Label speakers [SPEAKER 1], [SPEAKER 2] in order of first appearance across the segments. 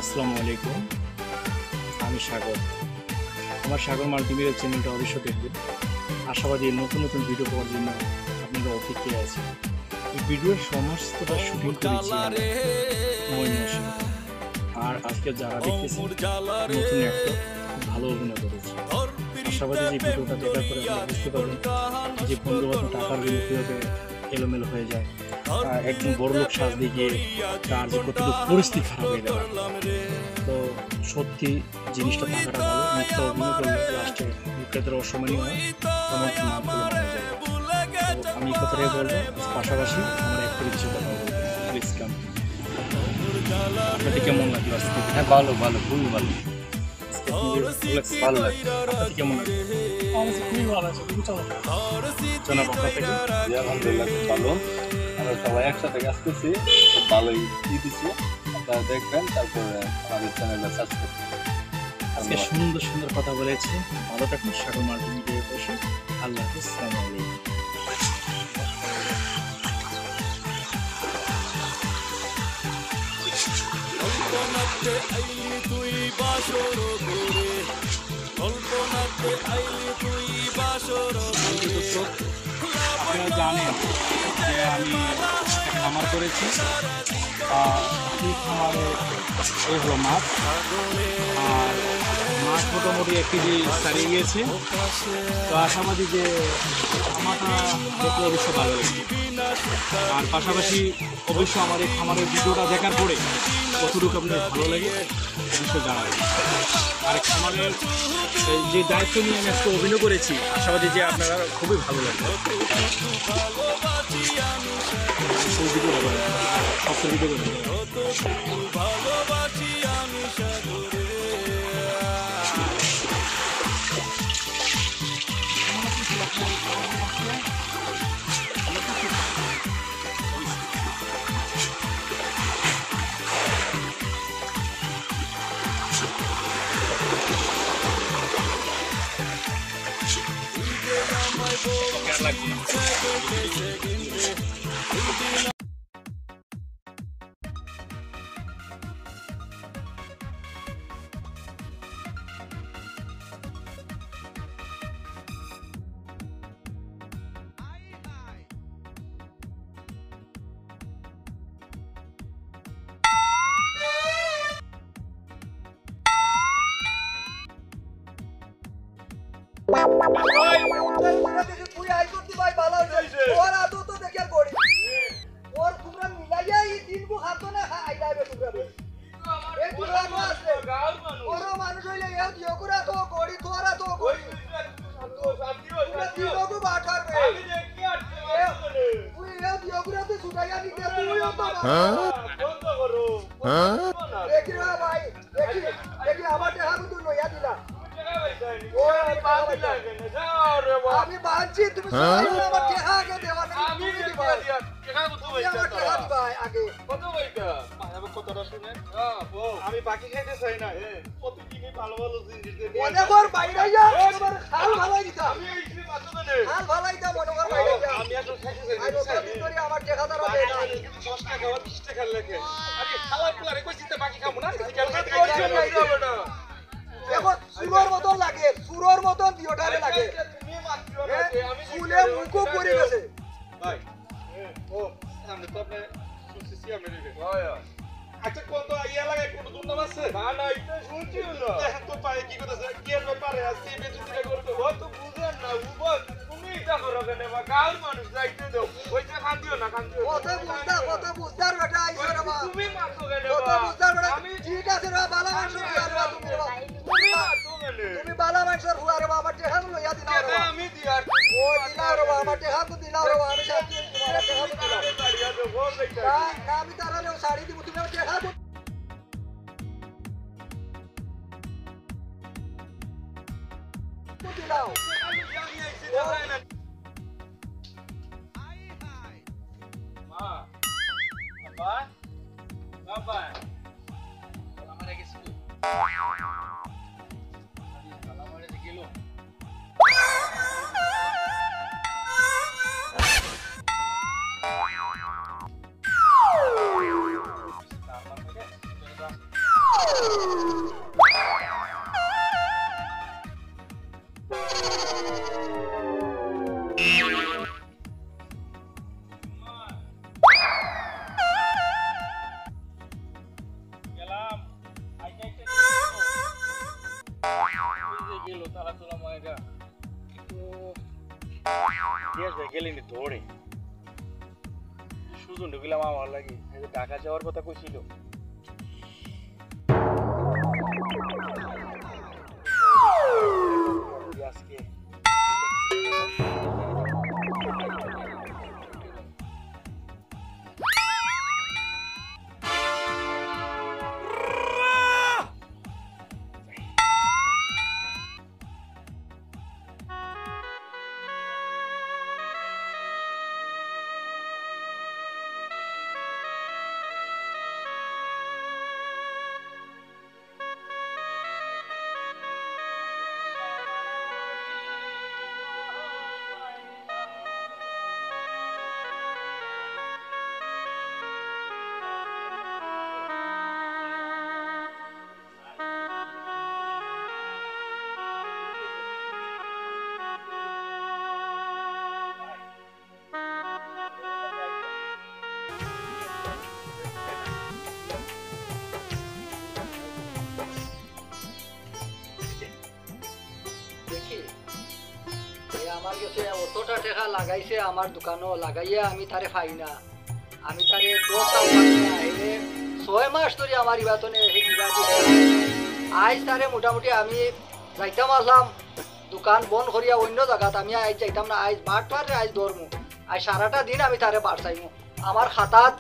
[SPEAKER 1] আসসালামু আলাইকুম, আমি সাগর। আমার সাগর মাল্টিমিডিয়া চ্যানেলটা অবশ্যই দেখবেন। আশাবাদী নতুন নতুন ভিডিও পাওয়ার জন্য আপনারা অপেক্ষায় আছেন। এই ভিডিওর সমস্তটা শুটিং করেছি ময়মনসিং। আর আজকে যারা দেখতেছেন নতুন একটা ভালো অভিনয় করেছে। আশাবাদী যে ভিডিওটা দেখার পরে আপনারা বুঝতে পারবেন যে বন্ধুবান্ধব টাকার গুলো কীভাবে এলোমেলো হয়ে যায়, একদম বড় লোক সাজতে গিয়ে তার যে কতটুকু পরিস্থিতি খারাপ হয়ে গেল। তো সত্যি জিনিসটা থাকাটা ভালো, মিথ্যা অভিনয় করলে লাস্টে লোকেদের অসম্মানীয় হয়, তেমন নাম করে মারা যায়। তো আমি এই কথাটাই বলবো, পাশাপাশি আমার একটা কিছু কথা বলবো। Please come. আপনাদের কেমন লাগলো আজকে?
[SPEAKER 2] হ্যাঁ, ভালো ভালো, খুবই ভালো, ভালো লাগে।
[SPEAKER 1] আপনাদের কেমন লাগলো?
[SPEAKER 3] খুবই ভালো আছে, খুবই চমৎকার।
[SPEAKER 1] জনাব আপনার থেকে?
[SPEAKER 2] আলহামদুলিল্লাহ, খুব ভালো। আমরা সবাই একসাথে কাজ করছি, খুব ভালোই দিচ্ছি। আপনারা দেখবেন, তারপরে আমাদের চ্যানেলটা সাবস্ক্রাইব করবেন।
[SPEAKER 1] আজকে সুন্দর সুন্দর কথা বলেছে। ভালো থাকুন। সাগর মাল্টিমিডিয়ায় বসে। আল্লাহ হাফিজ। আসসালামু আলাইকুম।
[SPEAKER 4] কল্পনাতে আইলি তুই বাসর করে, কল্পনাতে আইলি তুই বাসর করে।
[SPEAKER 1] আপনারা জানেন যে আমি একটা খামার করেছি। এই খামারে এই হলো মাছ, আর মাছ মোটামুটি 1 কেজি ছাড়িয়ে গিয়েছে। তো আশাবাদী যে খামারটা দেখলে অবশ্য ভালো লাগবে। আর পাশাপাশি অবশ্যই আমার এই খামারের ভিডিওটা দেখার পরে কতটুকু আপনার ভালো লাগে অবশ্যই জানাবেন। আর খামারের যে দায়িত্ব নিয়ে আমি আজকে অভিনয় করেছি, আশাবাদী যে আপনারা খুবই ভালো লাগবে। সেই ভিডিও সব ভিডিও করে
[SPEAKER 4] ভালোবাসি আমি সাগরে।
[SPEAKER 5] তুই আই করতে ভাই ভালো হইছে ওর আদো তো দেখে করি ওর তোমরা মিলাইয়া এই দিনকো খাতো না আই যাবে তোমরা এই তোমরা আছে ওর মানুষ হইলে এও দিও করে তো করি তোরা তো করি দিও বাটার রে আমি দেখি আর তুই এও দিও করে তো সুদাইয়া নিতে তুইও তো বন্ধ করো দেখি না ভাই দেখি আমার টাকা তো লইয়া দিলা আমি বাঁচছি, তুমি আমার টেহা আগে দেওয়া না, আমি দিবা আমার টেহা দিবা আগে কত বইটা কতটা শুনে আমি বাকি খাইতে চাই না কত কিনে ভালো ভালো জিনিস দে মনে কর বাইরে যা তোমার হাল ভালাই দিতা আমি এইখানে মাত্র দেনে হাল ভালাই দা মনে কর বাইরে যা আমি এখন খাইতে চাই না আমি তোরে আমার টেহা দাও দে না 10 টাকা 20 টাকা লাগে আরে খাওয়া পুরারে কই চিন্তা বাকি খাবো না দেখো সুরর মতন লাগে সুরর মতন দিওটারে লাগে তুমি মাত্র লাগে আমি ফুলে মুখো পড়ে গেছে ভাই ও সামনে তো আপনি সুসিসি আমি রে হয় আচ্ছা কোন তো ইয়া লাগে কোন দুর্নাম আছে না না এটা শুনছি না দেখেন তো পায়ে কি কথা কি এর ব্যাপারে আছে বেঁচে দিলে করতে ও তো বুঝেন না উবল তুমি এটা করো কেন বা গাঁর মানুষ যাইতে দাও ওইটা খান দিও না খান দিও কত বুঝদার বেটা আইছো রে মা তুমি মারছো কেন কত বুঝদার বেটা আমি ঠিক আছে রে বালা মানুষ তুমি বালা মানুষের হুয়া রে আমার টেহা লইয়া দিলাও রে আমি দিয়ার ও দিলাও রে আমার টেহা তো দিলাও রে আমি সাথে তোমার টেহা দিলাও বাড়িয়া দে বল বেটা না আমি তারালে শাড়ি দিব তুমি টেহা তো দিলাও আমি জানি আইছি দেখাই না হাই হাই মা বাবা বাবা আমার আগে শুনো
[SPEAKER 3] গেল তালা তোলা ময়গা
[SPEAKER 1] তো গ্যাস ভাই গেলেনি ধরে সুজন ঢুকিলাম আমার লাগে এই যে ঢাকা যাওয়ার কথা কইছিল আজকে
[SPEAKER 6] আমার কাছে অতটা টাকা লাগাইছে আমার দোকানও লাগাইয়া আমি তারে পাই না আমি তারে 10 টাকা পাই না এলে 6 মাস ধরে আমার ইবাতনে আজ তারে মোটামুটি আমি যাইতাম আসলাম দোকান বন্ধ করিয়া অন্য জায়গাত আমি আজ যাইতাম না আজ বারটারে আজ ধরমু আজ সারাটা দিন আমি তারে বাড়ছাইমু আমার খাতাত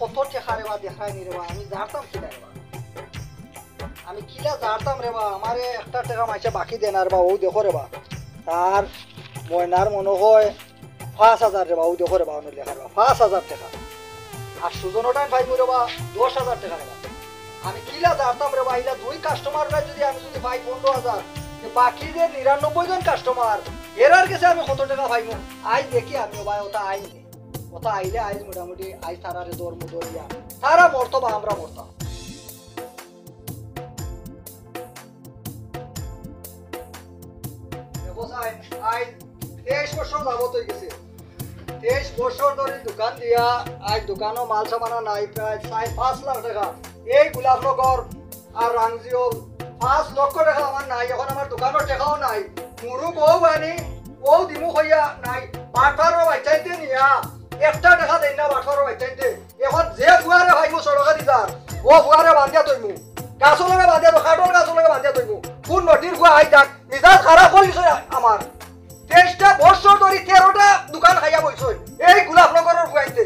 [SPEAKER 6] কত টাকা রেবা দেখাই নি রেবা আমি জানতাম কি রেবা আমি কিলা জানতাম রেবা আমারে একটা টাকা মাইছে বাকি দেন আর বা ও দেখো রেবা তার ময়নার মনে হয় 5,000 রেবা ও দেখো রেবা অন্য লেখা রেবা 5,000 টাকা আর সুজনটাই পাইমু রেবা 10,000 টাকা রেবা আমি কিলা জানতাম রেবা ইলা দুই কাস্টমাররা যদি আমি যদি পাই 15,000 বাকি যে 99 জন কাস্টমার এরার কাছে আমি কত টাকা পাইমু আজ দেখি আমি ভাই ওটা আইনি ওটা আইলে আজ মোটামুটি আজ তারারে দরমু দরিয়া তারা মরতো বা আমরা মরতাম আজ 23 বছর যাবত হয়ে গেছে 23 বছর ধরে দোকান দিয়া আজ দোকানও মাল সামানা নাই প্রায় 5 লাখ টাকা এই গোলাপনগর আর রাংজিও 5 লক্ষ টাকা আমার নাই এখন আমার দোকানের টাকাও নাই মুরু বউ বানি ও দিমু হইয়া নাই বাটারও বাচ্চাইতে নিয়া একটা টাকা দেই না বাটারও বাচ্চাইতে এখন যে ফুয়ারে ভাইমু সড়কা দিদার ও ফুয়ারে বান্ধিয়া তইমু গাছর লগে বান্ধিয়া তো খাটর গাছর লগে বান্ধিয়া তইমু কোন নটির ফুয়া আই যাক মিজাজ খারাপ হইছে আমার 23টা বছর ধরে 13টা দোকান খাইয়া বইছই এই গোলাপনগরের ফুয়াইতে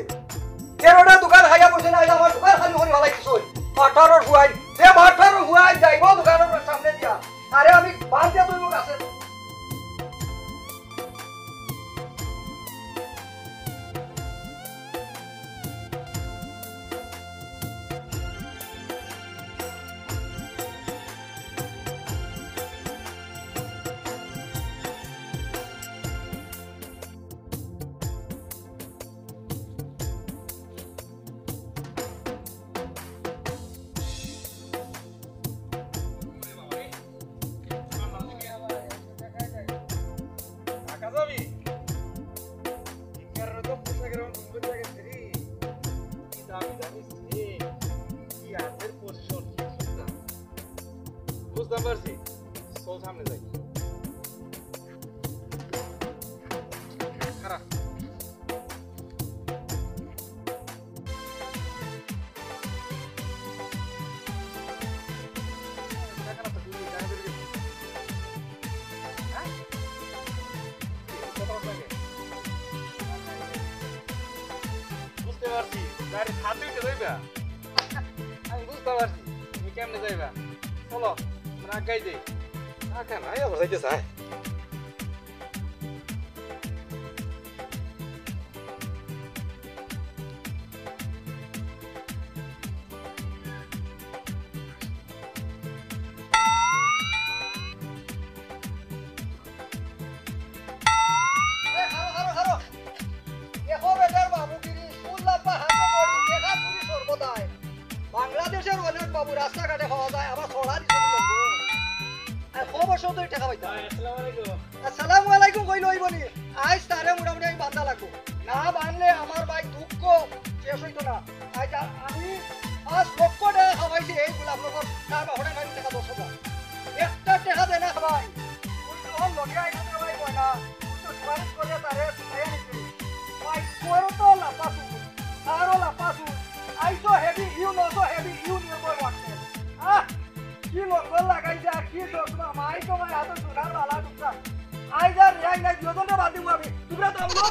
[SPEAKER 6] 13টা দোকান খাইয়া বইছে না আমার দোকান খালি করে ভালাই দিছই বাটারর ফুয়াই যে বাটারর ফুয়াই যাইব দোকানের সামনে দিয়া আরে আমি বান্ধিয়া তইমু গাছে
[SPEAKER 1] বুঝতে পারছি চল সামনে যাই খারাপ বুঝতে পারছি গাড়ি ছাড় দিতে যাইবা আমি বুঝতে পারছি তুমি কেমনে যাইবা চলো মানে আগাই যাই কেন আবার যাইতে চাই
[SPEAKER 6] বাংলাদেশের অনেক বাবু রাস্তাঘাটে হওয়া যায় আবার ছড়া দিতে আর খবর শুনতে টাকা পাইতাম আসসালামু আলাইকুম কই লইবনি আজ তারে মোটামুটি আমি বান্ধা লাগবো না বানলে আমার ভাই দুঃখ শেষ হইতো না আজ আমি 5 লক্ষ টাকা খাওয়াইছি এই গোলাপনগর তার বাপরে খাই টাকা 10,000 একটা টাকা দেয় না ভাই তো ভাই আতো সোনার বালা টুকরা আই যা রিয়াই নাই দুজনে বাদ দিব আমি তোমরা তো আমলো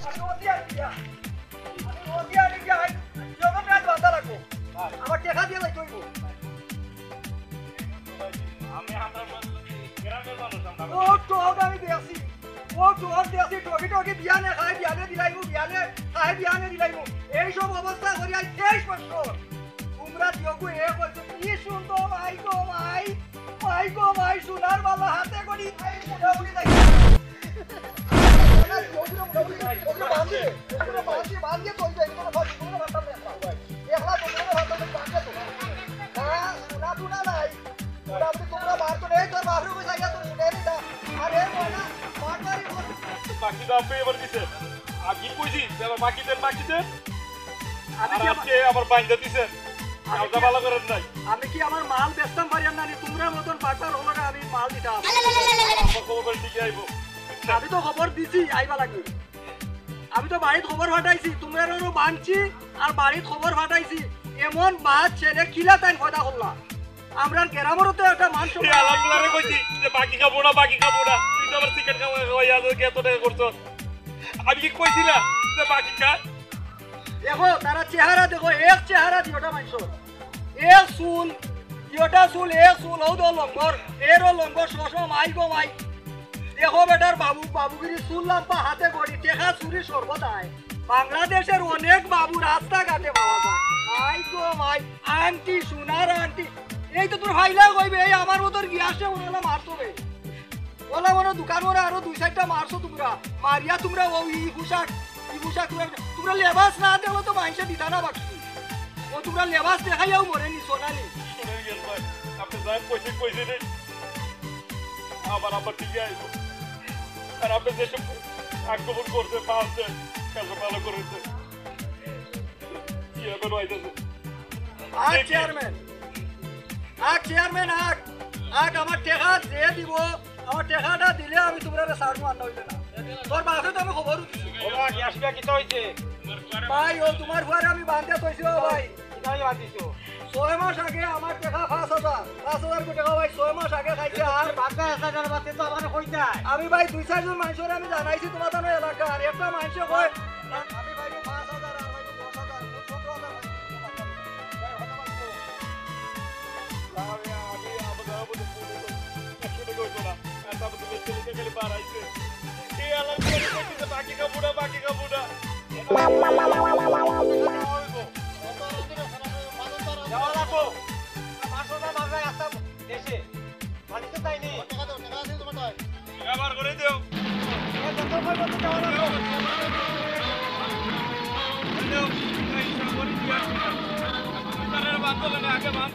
[SPEAKER 6] আমি ওদিয়া দিয়া আমি ওদিয়া দিয়া দুজনে রাত বাদ লাগবো আমার টাকা দিয়ে যাই কইবো ও টোক আমি দিয়েছি ও টোক দিয়েছি টকি বিয়ানে খাই বিয়ানে দিলাইমু বিয়ানে খাই বিয়ানে দিলাইমু এই সব অবস্থা করি আই 23 বছর তোমরা দিওগু এ বলছো কি সুন্দর ভাই গো ভাই সোনার বালা হাতে করি উড়ি যাই বাঁধিয়ে চলবে এগুলো ভাবি তোমরা ভাবতাম না ভাই একলা তোমরা ভাবতাম বাঁধিয়ে তো না সোনা নাই তোমরা বার তো নেই তোর বাহরু কই যাইয়া তোর শুনে নি না আরে মোনা মারবারি
[SPEAKER 7] বাকি দাম পেয়ে এবার দিছে আগে কইছি এবার বাকি দেন আর আজকে আবার বাইন্দা দিছে কাজটা ভালো করেন নাই
[SPEAKER 6] আমি কি আমার মাল বেচতাম পারি না তোমরা মতন পাটার হলো আমি মাল দিতাম
[SPEAKER 7] আমার খবর দিকে আইবো
[SPEAKER 6] আমি তো খবর দিছি আইবা লাগবে আমি তো বাড়িতে খবর ফাটাইছি তোমরারও বানছি আর বাড়িতে খবর ফাটাইছি এমন বাদ ছেলে কিলা তাই কথা করলা আমরা গ্রামেরও তো একটা মান
[SPEAKER 7] এই আলাগুলারে কইছি যে বাকি খাবো না তুই তো আবার চিকেন খাওয়াই আজ কত টাকা করছস আমি কি কইছিলা যে বাকি খা
[SPEAKER 6] দেখো তারা চেহারা দেখো এক চেহারা দিওটা মাইছো এক চুল দিওটা চুল এক চুল ও দো লম্বর এরও লম্বর শশো মাই গো মাই দেখো বেটার বাবুগিরি চুল লাম্পা হাতে গড়ি টেকা চুরি সর্বদাই বাংলাদেশের অনেক বাবু রাস্তাঘাটে পাওয়া যায় মাই গো মাই আন্টি সোনার আন্টি এই তো তোর ভাইলা কইবে এই আমার মতন গিয়াসে ওনালা মারতো বে ওলা মনে দোকান মনে আরো 2-4টা মারছো তোমরা মারিয়া তোমরা ও ই পোশাক তোমরা লেবাস না দেখলো তো মাইসে দিতা না বাকি ও তোমরা লেবাস দেখাইয়াও মরে নি সোনালি
[SPEAKER 7] শুনে গেল ভাই আপনি যাই কইছে রে আবার ঠিক আইবো আর আপনি যেসব আক্রমণ করতে পারছে কাজ ভালো করেছে কি হবে রইতেছে
[SPEAKER 6] চেয়ারম্যান আমার টাকা দিয়ে দিব আমার টাকাটা দিলে আমি তোমরা সার মার হইবে না তোর বাসে তো আমি খবর দিছি
[SPEAKER 7] ওরা গ্যাসটা কি হইছে
[SPEAKER 6] ভাই ও তোমার ঘরে আমি বাঁধতে কইছি ও ভাই
[SPEAKER 7] কিভাবে বাঁধিছো
[SPEAKER 6] 6 মাস আগে আমার টাকা 5000 কোটি টাকা ভাই 6 মাস আগে খাইছে আর
[SPEAKER 7] বাকি 1000 বাতে তো আমারে কই যায়
[SPEAKER 6] আমি ভাই 2-4 জন মানুষের আমি জানাইছি তোমার তানো এলাকার একটা মানুষ কই আমি ভাই 5000 আর ভাই 10000 17000
[SPEAKER 7] বাকি কাপুরা যাওয়া লাগবো 500 টাকা আসতাম দেশে বাড়িতে তাইনি ব্যবহার করে দিও আগে বাঁধ